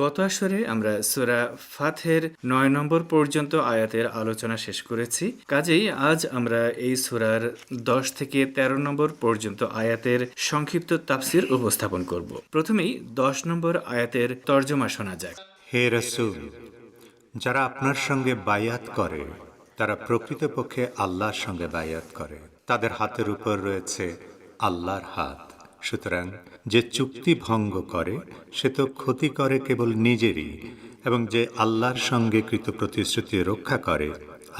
গত আসরে আমরা সূরা ফাতহের ৯ নম্বর পর্যন্ত আয়াতের আলোচনা শেষ করেছি। কাজেই আজ আমরা এই সূরার ১০ থেকে ১৩ নম্বর পর্যন্ত আয়াতের সংক্ষিপ্ত তাফসির উপস্থাপন করব। প্রথমেই ১০ নম্বর আয়াতের তর্জমা শোনা যাক। হে রাসূল, যারা আপনার সঙ্গে বায়াত করে তারা প্রকৃতপক্ষে আল্লাহর সঙ্গে বায়াত করে। তাদের হাতের উপর রয়েছে আল্লাহর হাত। সুতরাং যে চুক্তি ভঙ্গ করে সে তো ক্ষতি করে কেবল নিজেরই, এবং যে আল্লাহর সঙ্গে কৃত প্রতিশ্রুতি রক্ষা করে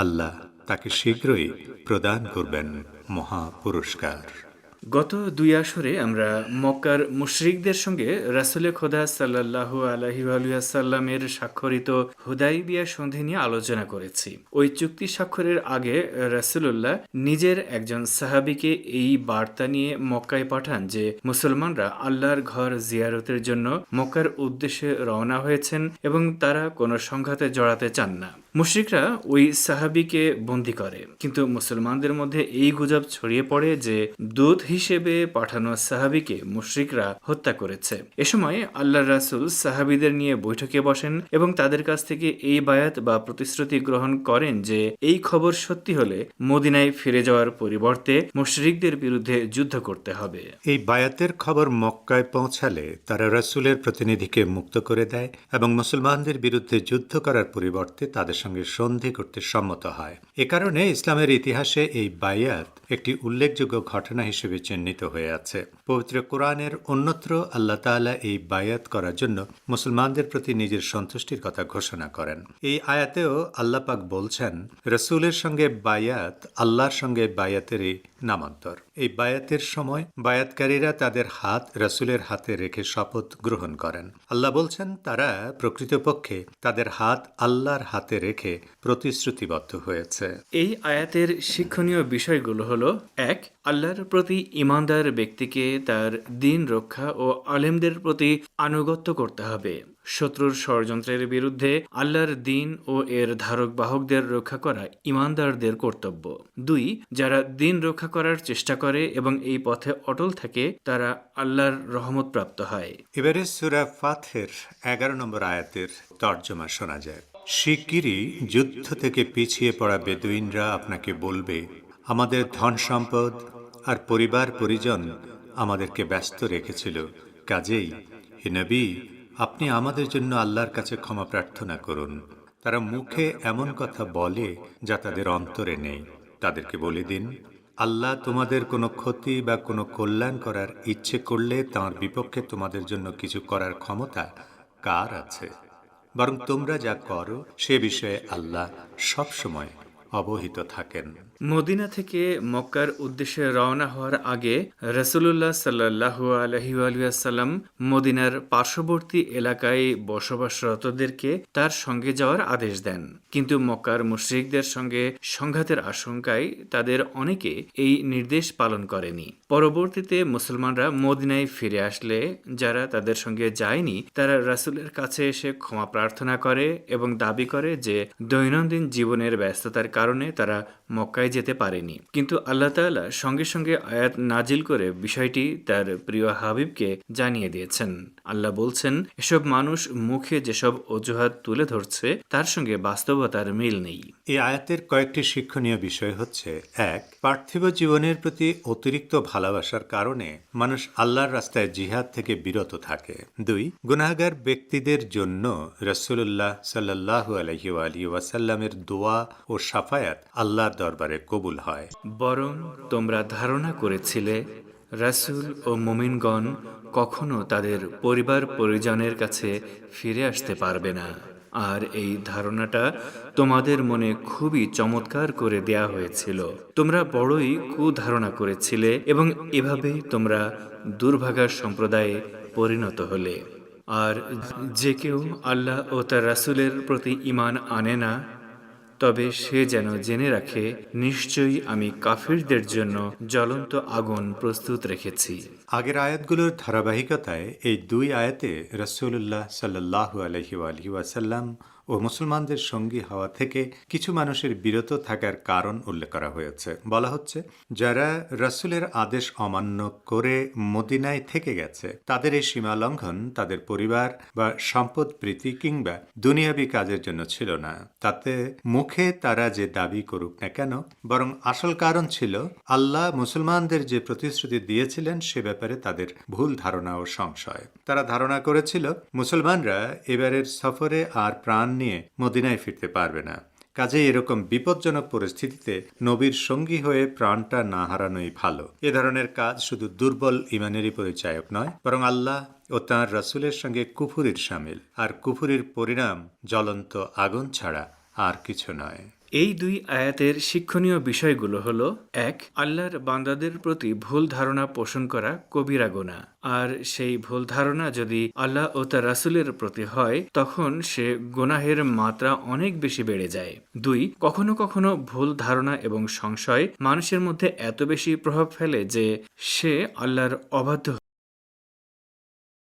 আল্লাহ তাকে শীঘ্রই প্রদান করবেন মহা পুরস্কার। গত দুই আসরে আমরা মক্কার মুশরিকদের সঙ্গে রাসূলে খোদা সাল্লাল্লাহু আলাইহি ওয়াসাল্লামের স্বাক্ষরিত হুদাইবিয়া সন্ধি নিয়ে আলোচনা করেছি। ওই চুক্তি স্বাক্ষরের আগে রাসূলুল্লাহ নিজের একজন সাহাবীকে এই বার্তা নিয়ে মক্কায় পাঠান যে মুসলমানরা আল্লাহর ঘর জিয়ারতের জন্য মক্কার উদ্দেশ্যে রওনা হয়েছেন এবং তারা কোনো সংঘাতে জড়াতে চান না। মুশরিকরা ওই সাহাবীকে বন্দী করে, কিন্তু মুসলমানদের মধ্যে এই গুজব ছড়িয়ে পড়ে যে দূত হিসেবে পাঠানো সাহাবীকে মুশরিকরা হত্যা করেছে। এ সময় আল্লাহর রাসূল সাহাবীদের নিয়ে বৈঠকে বসেন এবং তাদের কাছ থেকে এই বায়াত বা প্রতিশ্রুতি গ্রহণ করেন যে এই খবর সত্যি হলে মদিনায় ফিরে যাওয়ার পরিবর্তে মুশরিকদের বিরুদ্ধে যুদ্ধ করতে হবে। এই বায়াতের খবর মক্কায় পৌঁছালে তারা রাসূলের প্রতিনিধিকে মুক্ত করে দেয় এবং মুসলমানদের বিরুদ্ধে যুদ্ধ করার পরিবর্তে তাদের সঙ্গে সন্ধি করতে সম্মত হয়। এ কারণে ইসলামের ইতিহাসে এই বায়াত একটি উল্লেখযোগ্য ঘটনা হিসেবে চিহ্নিত হয়ে আছে। পবিত্র কোরআনের অন্যত্র আল্লাহ তাআলা এই বায়াত করার জন্য মুসলমানদের প্রতি নিজের সন্তুষ্টির কথা ঘোষণা করেন। এই আয়াতেও আল্লাহ পাক বলছেন, রাসূলের সঙ্গে বায়াত আল্লাহর সঙ্গে বায়াতেরই নামান্তর। এই বায়াতের সময় বায়াতকারীরা তাদের হাত রাসূলের হাতে রেখে শপথ গ্রহণ করেন। আল্লাহ বলছেন, তারা প্রকৃতপক্ষে তাদের হাত আল্লাহর হাতে রেখে প্রতিশ্রুতিবদ্ধ হয়েছে। এই আয়াতের শিক্ষণীয় বিষয়গুলো হলো: ১. আল্লাহর প্রতি ঈমানদার ব্যক্তিকে তার দ্বীন রক্ষা ও আলেমদের প্রতি আনুগত্য করতে হবে। শত্রুর ষড়যন্ত্রের বিরুদ্ধে আল্লাহর দ্বীন ও এর ধারক বাহকদের রক্ষা করা ঈমানদারদের কর্তব্য। ২. যারা দ্বীন রক্ষা করার চেষ্টা করে এবং এই পথে অটল থাকে তারা আল্লাহর রহমত প্রাপ্ত হয়। এবারে সূরা ফাতহের ১১ নম্বর আয়াতের তর্জমা শোনা যায়। শিগগিরই যুদ্ধ থেকে পিছিয়ে পড়া বেদুইনরা আপনাকে বলবে, আমাদের ধন সম্পদ আর পরিবার পরিজন আমাদেরকে ব্যস্ত রেখেছিল, কাজেই হে নবী, আপনি আমাদের জন্য আল্লাহর কাছে ক্ষমা প্রার্থনা করুন। তারা মুখে এমন কথা বলে যা তাদের অন্তরে নেই। তাদেরকে বলে দিন, আল্লাহ তোমাদের কোনো ক্ষতি বা কোনো কল্যাণ করার ইচ্ছে করলে তাঁর বিপক্ষে তোমাদের জন্য কিছু করার ক্ষমতা কার আছে? বরং তোমরা যা করো সে বিষয়ে আল্লাহ সবসময় অবহিত থাকেন। মদিনা থেকে মক্কার উদ্দেশ্যে রওনা হওয়ার আগে রাসূলুল্লাহ সাল্লাল্লাহু আলাইহি ওয়াসাল্লাম মদিনার পার্শ্ববর্তী এলাকায় বসবাসরতদেরকে তার সঙ্গে যাওয়ার আদেশ দেন, কিন্তু মক্কার মুশরিকদের সঙ্গে সংঘাতের আশঙ্কায় তাদের অনেকে এই নির্দেশ পালন করেনি। পরবর্তীতে মুসলমানরা মদিনায় ফিরে আসলে যারা তাদের সঙ্গে যায়নি তারা রাসূলের কাছে এসে ক্ষমা প্রার্থনা করে এবং দাবি করে যে দৈনন্দিন জীবনের ব্যস্ততার কারণে তারা মক্কায় যেতে পারেনি। কিন্তু আল্লাহ তাআলা সঙ্গে সঙ্গে আয়াত নাজিল করে বিষয়টি তার প্রিয় হাবিবকে জানিয়ে দিয়েছেন। আল্লাহ বলছেন, এসব মানুষ মুখে যেসব অজুহাত তুলে ধরছে তার সঙ্গে বাস্তবতার মিল নেই। এই আয়াতের কয়েকটি শিক্ষণীয় বিষয় হচ্ছে: ১. পার্থিব জীবনের প্রতি অতিরিক্ত ভালোবাসার কারণে মানুষ আল্লাহর রাস্তায় জিহাদ থেকে বিরত থাকে। ২. গুনাহগার ব্যক্তিদের জন্য রাসূলুল্লাহ সাল্লাল্লাহু আলাইহি ওয়াসাল্লামের দোয়া ও শাফায়াত আল্লাহর দরবারে কবুল হয়। বরং তোমরা ধারণা করেছিলে রাসূল ও মুমিনগণ কখনো তাদের পরিবার পরিজনের কাছে ফিরে আসতে পারবে না, আর এই ধারণাটা তোমাদের মনে খুবই চমৎকার করে দেয়া হয়েছিল। তোমরা বড়ই কুধারণা করেছিলে এবং এভাবেই তোমরা দুর্ভাগার সম্প্রদায়ে পরিণত হলে। আর যে কেউ আল্লাহ ও তার রাসূলের প্রতি ঈমান আনে না, তবে সে যেন জেনে রাখে, নিশ্চয়ই আমি কাফিরদের জন্য জ্বলন্ত আগুন প্রস্তুত রেখেছি। আগের আয়াতগুলোর ধারাবাহিকতায় এই দুই আয়াতে রাসূলুল্লাহ সাল্লাল্লাহু আলাইহি ওয়াসাল্লাম ও মুসলমানদের সঙ্গী হওয়া থেকে কিছু মানুষের বিরত থাকার কারণ উল্লেখ করা হয়েছে। বলা হচ্ছে, যারা রাসূলের আদেশ অমান্য করে মদিনায় থেকে গেছে তাদের এই সীমা লঙ্ঘন তাদের পরিবার বা সম্পদ প্রীতি কিংবা দুনিয়াবি কাজের জন্য ছিল না। তাতে মুখে তারা যে দাবি করুক না কেন, বরং আসল কারণ ছিল আল্লাহ মুসলমানদের যে প্রতিশ্রুতি দিয়েছিলেন সে ব্যাপারে তাদের ভুল ধারণা ও সংশয়। তারা ধারণা করেছিল মুসলমানরা এবারের সফরে আর প্রাণ নিয়ে মদিনায় ফিরতে পারবে না। কাজেই এরকম বিপজ্জনক পরিস্থিতিতে নবীর সঙ্গী হয়ে প্রাণটা না হারানোই ভালো। এ ধরনের কাজ শুধু দুর্বল ইমানেরই পরিচায়ক নয়, বরং আল্লাহ ও তাঁর রাসূলের সঙ্গে কুফুরির শামিল। আর কুফুরির পরিণাম জ্বলন্ত আগুন ছাড়া আর কিছু নয়। এই দুই আয়াতের শিক্ষণীয় বিষয়গুলো হলো: ১. আল্লাহর বান্দাদের প্রতি ভুল ধারণা পোষণ করা কবিরা গুনাহ, আর সেই ভুল ধারণা যদি আল্লাহ ও তার রাসূলের প্রতি হয় তখন সে গুনাহের মাত্রা অনেক বেশি বেড়ে যায়। ২. কখনো কখনো ভুল ধারণা এবং সংশয় মানুষের মধ্যে এত বেশি প্রভাব ফেলে যে সে আল্লাহর অবাধ্য